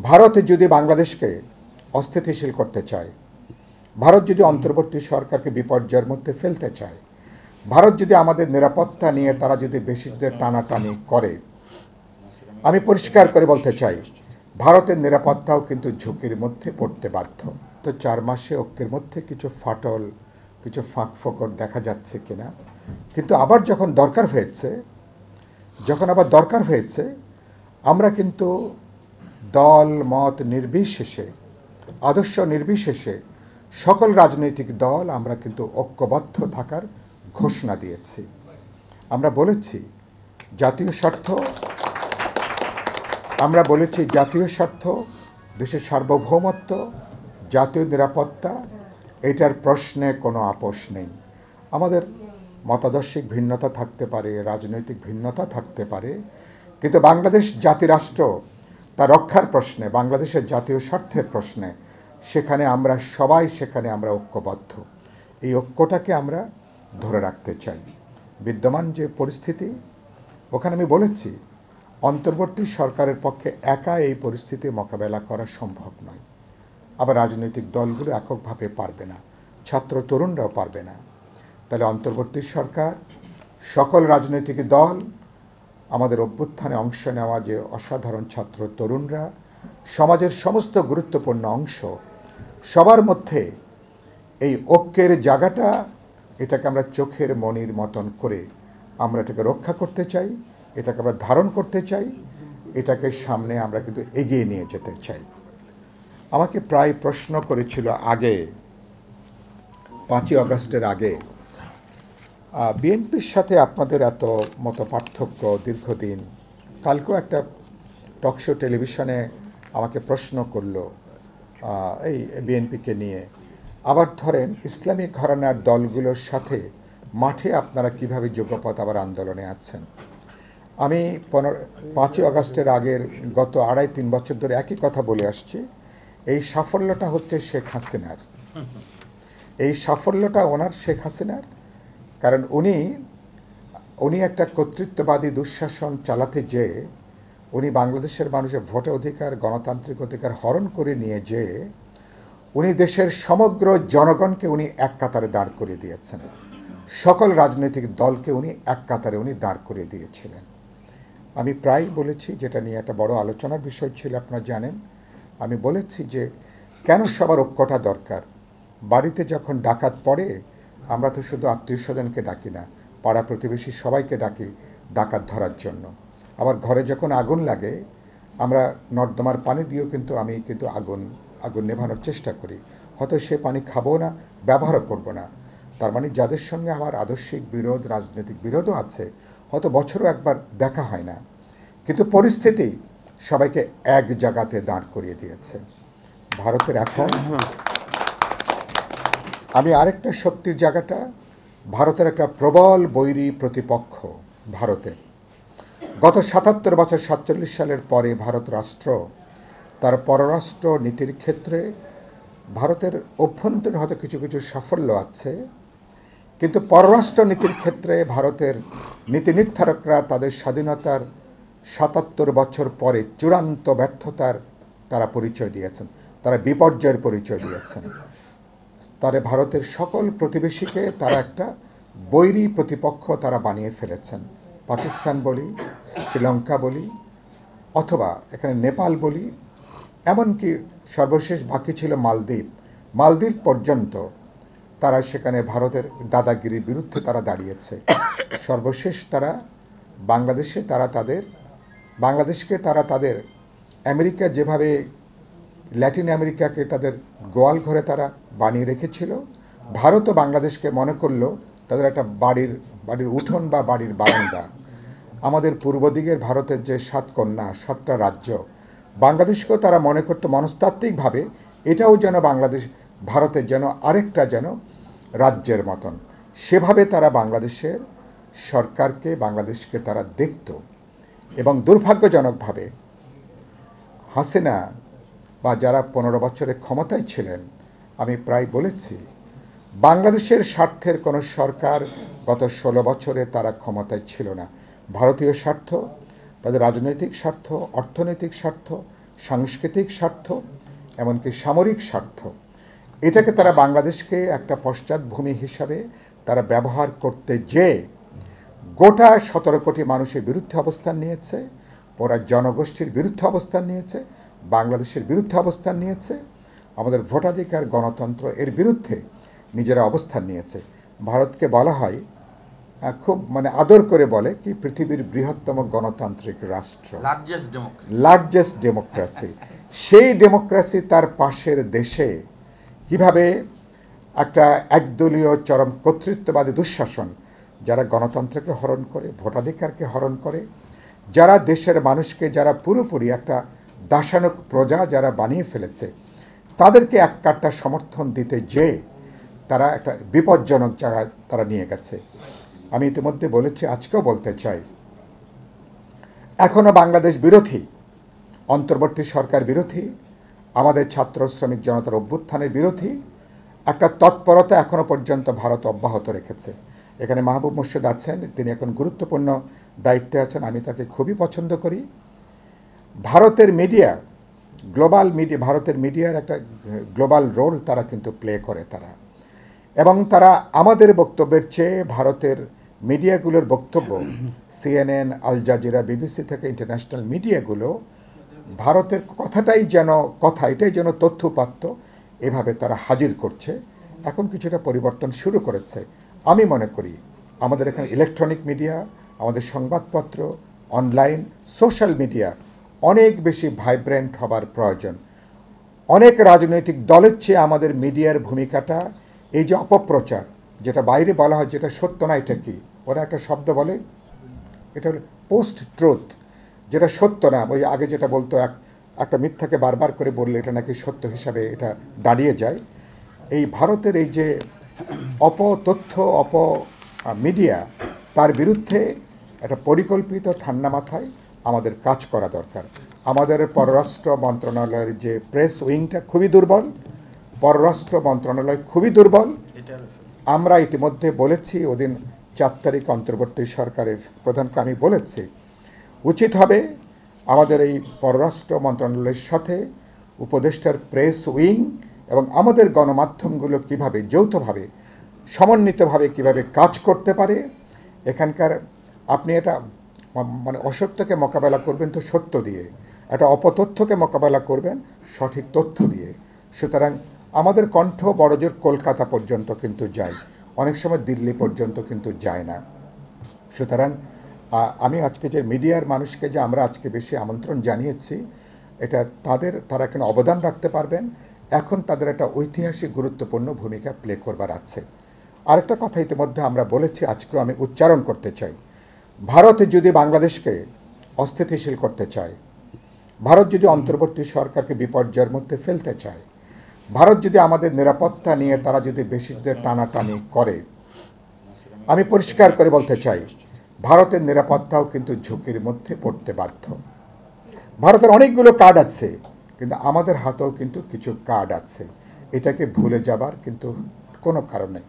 ভারত যদি বাংলাদেশকে অস্থিতিশীল করতে চায়, ভারত যদি অন্তর্বর্তী সরকারকে বিপর্যয়ের মধ্যে ফেলতে চায়, ভারত যদি আমাদের নিরাপত্তা নিয়ে তারা যদি বেশি টানাটানি করে, আমি পরিষ্কার করে বলতে চাই ভারতের নিরাপত্তাও কিন্তু ঝুঁকির মধ্যে পড়তে বাধ্য। তো 4 মাসে ঐক্যের মধ্যে কিছু ফাটল, কিছু ফাঁক ফোকর দেখা যাচ্ছে কিনা, কিন্তু আবার যখন দরকার হয়েছে আমরা কিন্তু দল মত নির্বিশেষে, আদর্শ নির্বিশেষে সকল রাজনৈতিক দল আমরা কিন্তু ঐক্যবদ্ধ থাকার ঘোষণা দিয়েছি। আমরা বলেছি জাতীয় স্বার্থ, দেশের সার্বভৌমত্ব, জাতীয় নিরাপত্তা, এটার প্রশ্নে কোনো আপোষ নেই। আমাদের মতাদর্শিক ভিন্নতা থাকতে পারে, রাজনৈতিক ভিন্নতা থাকতে পারে, কিন্তু বাংলাদেশ জাতিরাষ্ট্র তা রক্ষার প্রশ্নে, বাংলাদেশের জাতীয় স্বার্থের প্রশ্নে সেখানে আমরা ঐক্যবদ্ধ। এই ঐক্যটাকে আমরা ধরে রাখতে চাই। বিদ্যমান যে পরিস্থিতি, ওখানে আমি বলেছি অন্তর্বর্তী সরকারের পক্ষে একা এই পরিস্থিতি মোকাবেলা করা সম্ভব নয়। আবার রাজনৈতিক দলগুলো এককভাবে পারবে না, ছাত্র তরুণরাও পারবে না। তাহলে অন্তর্বর্তী সরকার, সকল রাজনৈতিক দল, আমাদের অভ্যুত্থানে অংশ নেওয়া যে অসাধারণ ছাত্র তরুণরা, সমাজের সমস্ত গুরুত্বপূর্ণ অংশ, সবার মধ্যে এই ঐক্যের জায়গাটা, এটাকে আমরা চোখের মণির মতন করে আমরা এটাকে রক্ষা করতে চাই, এটাকে আমরা ধারণ করতে চাই, এটাকে সামনে আমরা কিন্তু এগিয়ে নিয়ে যেতে চাই। আমাকে প্রায় প্রশ্ন করেছিল আগে, 5ই আগস্টের আগে, বিএনপির সাথে আপনাদের এত মত পার্থক্য দীর্ঘদিন। কালকেও একটা টকশো টেলিভিশনে আমাকে প্রশ্ন করলো এই বিএনপিকে নিয়ে, আবার ধরেন ইসলামী ঘরানার দলগুলোর সাথে মাঠে আপনারা কিভাবে যুগপৎ আবার আন্দোলনে আছেন। আমি 5ই আগস্টের আগের গত 2.5-3 বছর ধরে একই কথা বলে আসছি। এই সাফল্যটা হচ্ছে শেখ হাসিনার, শেখ হাসিনার, কারণ উনি একটা কর্তৃত্ববাদী দুঃশাসন চালাতে যেয়ে উনি বাংলাদেশের মানুষের ভোটের অধিকার, গণতান্ত্রিক অধিকার হরণ করে নিয়ে যেয়ে উনি দেশের সমগ্র জনগণকে উনি এক কাতারে দাঁড় করিয়ে দিয়েছেন। সকল রাজনৈতিক দলকে উনি এক কাতারে দাঁড় করিয়ে দিয়েছিলেন। আমি প্রায় বলেছি, যেটা নিয়ে একটা বড় আলোচনার বিষয় ছিল, আপনারা জানেন, আমি বলেছি যে কেন সবার ঐক্যটা দরকার। বাড়িতে যখন ডাকাত পড়ে আমরা তো শুধু আত্মীয় স্বজনকে ডাকি না, পাড়া প্রতিবেশী সবাইকে ডাকি ডাকাত ধরার জন্য। আবার ঘরে যখন আগুন লাগে আমরা নর্দমার পানি দিয়েও আমি আগুন নেভানোর চেষ্টা করি। হয়তো সে পানি খাবো না, ব্যবহারও করব না। তার মানে যাদের সঙ্গে আমার আদর্শিক বিরোধ, রাজনৈতিক বিরোধও আছে, হয়তো বছরও একবার দেখা হয় না, কিন্তু পরিস্থিতি সবাইকে এক জায়গাতে দাঁড় করিয়ে দিয়েছে। ভারতের এখন আমি আরেকটা শক্তির জায়গাটা, ভারতের একটা প্রবল বৈরী প্রতিপক্ষ ভারতের। গত 77 বছর 47 সালের পরে ভারত রাষ্ট্র তার পররাষ্ট্র নীতির ক্ষেত্রে ভারতের অভ্যন্তরীণ হয়তো কিছু কিছু সাফল্য আছে, কিন্তু পররাষ্ট্র নীতির ক্ষেত্রে ভারতের নীতি নির্ধারকরা তাদের স্বাধীনতার 77 বছর পরে চূড়ান্ত ব্যর্থতার তারা পরিচয় দিয়েছেন, তারা বিপর্যয়ের পরিচয় দিয়েছেন। তারা ভারতের সকল প্রতিবেশীকে তারা একটা বৈরী প্রতিপক্ষ তারা বানিয়ে ফেলেছেন। পাকিস্তান বলি, শ্রীলঙ্কা বলি, অথবা এখানে নেপাল বলি, এমনকি সর্বশেষ বাকি ছিল মালদ্বীপ পর্যন্ত তারা সেখানে ভারতের দাদাগিরির বিরুদ্ধে তারা দাঁড়িয়েছে। সর্বশেষ তারা বাংলাদেশকে তাদের আমেরিকা যেভাবে ল্যাটিন আমেরিকাকে তাদের গোয়াল ঘরে তারা বানিয়ে রেখেছিল, ভারতও বাংলাদেশকে মনে করলো তাদের একটা বাড়ির উঠোন বা বাড়ির বারান্দা। আমাদের পূর্ব দিকের ভারতের যে 7 কন্যা, 7টা রাজ্য, বাংলাদেশকেও তারা মনে করতো মনস্তাত্ত্বিকভাবে এটাও যেন ভারতের যেন আরেকটা যেন রাজ্যের মতন। সেভাবে তারা বাংলাদেশের সরকারকে, বাংলাদেশকে তারা দেখত। এবং দুর্ভাগ্যজনকভাবে হাসিনা বা যারা 15 বছরের ক্ষমতায় ছিলেন, আমি প্রায় বলেছি বাংলাদেশের স্বার্থের কোনো সরকার গত 16 বছরে তারা ক্ষমতায় ছিল না। ভারতীয় স্বার্থ, তাদের রাজনৈতিক স্বার্থ, অর্থনৈতিক স্বার্থ, সাংস্কৃতিক স্বার্থ, এমনকি সামরিক স্বার্থ, এটাকে তারা বাংলাদেশকে একটা পশ্চাৎভূমি হিসাবে তারা ব্যবহার করতে যেয়ে গোটা 17 কোটি মানুষের বিরুদ্ধে অবস্থান নিয়েছে, ওরা জনগোষ্ঠীর বিরুদ্ধে অবস্থান নিয়েছে, বাংলাদেশের বিরুদ্ধে অবস্থান নিয়েছে, আমাদের ভোটাধিকার গণতন্ত্র এর বিরুদ্ধে নিজেরা অবস্থান নিয়েছে। ভারতকে বলা হয় খুব আদর করে বলে কি পৃথিবীর বৃহত্তম গণতান্ত্রিক রাষ্ট্র, লার্জেস্ট ডেমোক্রেসি। সেই ডেমোক্রেসি তার পাশের দেশে কিভাবে একটা একদলীয় চরম কর্তৃত্ববাদী দুঃশাসন, যারা গণতন্ত্রকে হরণ করে, ভোটাধিকারকে হরণ করে, যারা দেশের মানুষকে যারা পুরোপুরি একটা দাসানুক প্রজা যারা বানিয়ে ফেলেছে, তাদেরকে এক কাট্টা সমর্থন দিতে যেয়ে তারা একটা বিপজ্জনক জায়গায় তারা নিয়ে গেছে। আমি ইতিমধ্যে বলেছি, আজকেও বলতে চাই, এখনও বাংলাদেশ বিরোধী, অন্তর্বর্তী সরকার বিরোধী, আমাদের ছাত্র শ্রমিক জনতার অভ্যুত্থানের বিরোধী একটা তৎপরতা এখনও পর্যন্ত ভারত অব্যাহত রেখেছে। এখানে মাহবুব মুর্শিদ আছেন, তিনি এখন গুরুত্বপূর্ণ দায়িত্বে আছেন, আমি তাকে খুবই পছন্দ করি। ভারতের মিডিয়া, গ্লোবাল মিডিয়া, ভারতের মিডিয়ার একটা গ্লোবাল রোল তারা কিন্তু প্লে করে তারা, এবং তারা আমাদের বক্তব্যের চেয়ে ভারতের মিডিয়াগুলোর বক্তব্য, CNN, আল জাজিরা, BBC থেকে ইন্টারন্যাশনাল মিডিয়াগুলো ভারতের কথাটাই যেন কথা, এটাই যেন তথ্যপাত্য, এভাবে তারা হাজির করছে। এখন কিছুটা পরিবর্তন শুরু করেছে। আমি মনে করি আমাদের এখানে ইলেকট্রনিক মিডিয়া, আমাদের সংবাদপত্র, অনলাইন, সোশ্যাল মিডিয়া অনেক বেশি ভাইব্রেন্ট হবার প্রয়োজন। অনেক রাজনৈতিক দলের চেয়ে আমাদের মিডিয়ার ভূমিকাটা, এই যে অপপ্রচার, যেটা বাইরে বলা হয় যেটা সত্য না, এটা কি ওরা একটা শব্দ বলে, এটা হলো পোস্ট ট্রুথ, যেটা সত্য না। ওই আগে যেটা বলতো একটা মিথ্যাকে বারবার করে বললে এটা নাকি সত্য হিসাবে এটা দাঁড়িয়ে যায়। এই ভারতের এই যে অপতথ্য, মিডিয়া, তার বিরুদ্ধে একটা পরিকল্পিত ঠান্ডা মাথায় আমাদের কাজ করা দরকার। আমাদের পররাষ্ট্র মন্ত্রণালয়ের যে প্রেস উইংটা খুবই দুর্বল, পররাষ্ট্র মন্ত্রণালয় খুবই দুর্বল। আমরা ইতিমধ্যে বলেছি, ওদিন 4 তারিখ অন্তর্বর্তী সরকারের প্রধানকে আমি বলেছি, উচিত হবে আমাদের এই পররাষ্ট্র মন্ত্রণালয়ের সাথে উপদেষ্টার প্রেস উইং এবং আমাদের গণমাধ্যমগুলো কিভাবে যৌথভাবে সমন্বিতভাবে কিভাবে কাজ করতে পারে। এখানকার আপনি এটা অসত্যকে মোকাবেলা করবেন তো সত্য দিয়ে, একটা অপতথ্যকে মোকাবেলা করবেন সঠিক তথ্য দিয়ে। সুতরাং আমাদের কণ্ঠ বড়জোর কলকাতা পর্যন্ত কিন্তু যায়, অনেক সময় দিল্লি পর্যন্ত কিন্তু যায় না। সুতরাং আমি আজকে যে মিডিয়ার মানুষকে যে আমরা আজকে বেশি আমন্ত্রণ জানিয়েছি, এটা তারা এখানে অবদান রাখতে পারবেন। এখন তাদের একটা ঐতিহাসিক গুরুত্বপূর্ণ ভূমিকা প্লে করবার আছে। আরেকটা কথা ইতিমধ্যে আমরা বলেছি, আজকেও আমি উচ্চারণ করতে চাই, ভারত যদি বাংলাদেশকে অস্থিতিশীল করতে চায়, ভারত যদি অন্তর্বর্তী সরকারকে বিপর্যয়ের মধ্যে ফেলতে চায়, ভারত যদি আমাদের নিরাপত্তা নিয়ে তারা যদি বেশি টানাটানি করে, আমি পরিষ্কার করে বলতে চাই, ভারতের নিরাপত্তাও কিন্তু ঝুঁকির মধ্যে পড়তে বাধ্য। ভারতের অনেকগুলো কার্ড আছে, কিন্তু আমাদের হাতেও কিন্তু কিছু কার্ড আছে, এটাকে ভুলে যাবার কিন্তু কোনো কারণ নেই।